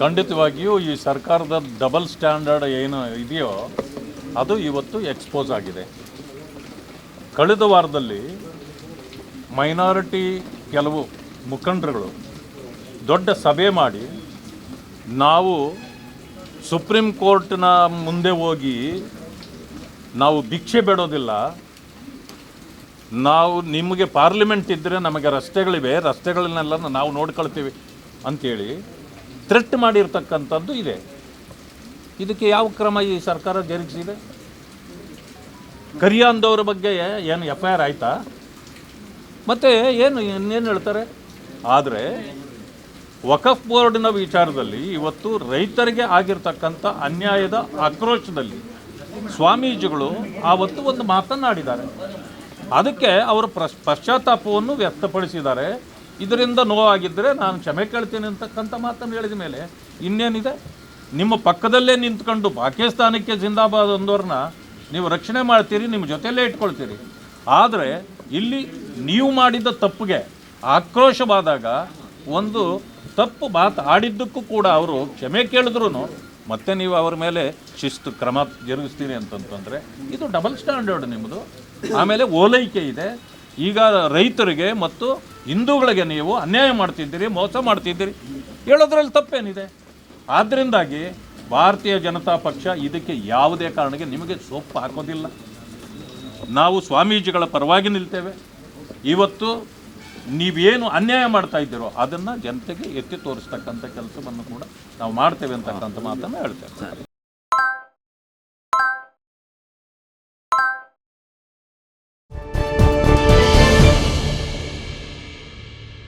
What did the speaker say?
ಖಂಡಿತವಾಗಿಯೂ ಈ ಸರ್ಕಾರದ ಡಬಲ್ ಸ್ಟ್ಯಾಂಡರ್ಡ್ ಏನು ಇದೆಯೋ ಅದು ಇವತ್ತು ಎಕ್ಸ್ಪೋಸ್ ಆಗಿದೆ. ಕಳೆದ ವಾರದಲ್ಲಿ ಮೈನಾರಿಟಿ ಕೆಲವು ಮುಖಂಡರುಗಳು ದೊಡ್ಡ ಸಭೆ ಮಾಡಿ ನಾವು ಸುಪ್ರೀಂ ಕೋರ್ಟ್ನ ಮುಂದೆ ಹೋಗಿ ನಾವು ಭಿಕ್ಷೆ ಬೇಡೋದಿಲ್ಲ, ನಾವು ನಿಮಗೆ ಪಾರ್ಲಿಮೆಂಟ್ ಇದ್ದರೆ ನಮಗೆ ರಸ್ತೆಗಳಿವೆ, ರಸ್ತೆಗಳನ್ನೆಲ್ಲ ನಾವು ನೋಡ್ಕೊಳ್ತೀವಿ ಅಂಥೇಳಿ ಥ್ರೆಟ್ ಮಾಡಿರ್ತಕ್ಕಂಥದ್ದು ಇದೆ. ಇದಕ್ಕೆ ಯಾವ ಕ್ರಮ ಈ ಸರ್ಕಾರ ಜರುಗಿಸಿದೆ? ಕರಿಯಾಂದವ್ರ ಬಗ್ಗೆ ಏನು FIR ಆಯಿತಾ? ಮತ್ತು ಇನ್ನೇನು ಹೇಳ್ತಾರೆ? ಆದರೆ ವಕಫ್ ಬೋರ್ಡಿನ ವಿಚಾರದಲ್ಲಿ ಇವತ್ತು ರೈತರಿಗೆ ಆಗಿರ್ತಕ್ಕಂಥ ಅನ್ಯಾಯದ ಆಕ್ರೋಶದಲ್ಲಿ ಸ್ವಾಮೀಜಿಗಳು ಆವತ್ತು ಒಂದು ಮಾತನ್ನಾಡಿದ್ದಾರೆ. ಅದಕ್ಕೆ ಅವರು ಪಶ್ಚಾತ್ತಾಪವನ್ನು ವ್ಯಕ್ತಪಡಿಸಿದ್ದಾರೆ. ಇದರಿಂದ ನೋವಾಗಿದ್ದರೆ ನಾನು ಕ್ಷಮೆ ಕೇಳ್ತೀನಿ ಅಂತಕ್ಕಂಥ ಮಾತನ್ನು ಹೇಳಿದ ಮೇಲೆ ಇನ್ನೇನಿದೆ? ನಿಮ್ಮ ಪಕ್ಕದಲ್ಲೇ ನಿಂತ್ಕೊಂಡು ಪಾಕಿಸ್ತಾನಕ್ಕೆ ಜಿಂದಾಬಾದ್ ಅಂದವ್ರನ್ನ ನೀವು ರಕ್ಷಣೆ ಮಾಡ್ತೀರಿ, ನಿಮ್ಮ ಜೊತೆಯಲ್ಲೇ ಇಟ್ಕೊಳ್ತೀರಿ. ಆದರೆ ಇಲ್ಲಿ ನೀವು ಮಾಡಿದ ತಪ್ಪಿಗೆ ಆಕ್ರೋಶವಾದಾಗ ಒಂದು ತಪ್ಪು ಮಾತು ಆಡಿದ್ದಕ್ಕೂ ಕೂಡ ಅವರು ಕ್ಷಮೆ ಕೇಳಿದ್ರು ಮತ್ತೆ ನೀವು ಅವರ ಮೇಲೆ ಶಿಸ್ತು ಕ್ರಮ ಜರುಗಿಸ್ತೀರಿ ಅಂತಂತಂದರೆ ಇದು ಡಬಲ್ ಸ್ಟ್ಯಾಂಡರ್ಡ್ ನಿಮ್ಮದು. ಆಮೇಲೆ ಓಲೈಕೆ ಇದೆ. ಈಗ ರೈತರಿಗೆ ಮತ್ತು ಹಿಂದೂಗಳಿಗೆ ನೀವು ಅನ್ಯಾಯ ಮಾಡ್ತಿದ್ದೀರಿ, ಮೋಸ ಮಾಡ್ತಿದ್ದೀರಿ, ಹೇಳೋದ್ರಲ್ಲಿ ತಪ್ಪೇನಿದೆ? ಆದ್ದರಿಂದಾಗಿ ಭಾರತೀಯ ಜನತಾ ಪಕ್ಷ ಇದಕ್ಕೆ ಯಾವುದೇ ಕಾರಣಕ್ಕೆ ನಿಮಗೆ ಸೊಪ್ಪು ಹಾಕೋದಿಲ್ಲ. ನಾವು ಸ್ವಾಮೀಜಿಗಳ ಪರವಾಗಿ ನಿಲ್ತೇವೆ. ಇವತ್ತು ನೀವೇನು ಅನ್ಯಾಯ ಮಾಡ್ತಾ ಇದ್ದೀರೋ ಅದನ್ನು ಜನತೆಗೆ ಎತ್ತಿ ತೋರಿಸ್ತಕ್ಕಂಥ ಕೆಲಸವನ್ನು ಕೂಡ ನಾವು ಮಾಡ್ತೇವೆ ಅಂತಕ್ಕಂಥ ಮಾತನ್ನು ಹೇಳ್ತೇವೆ.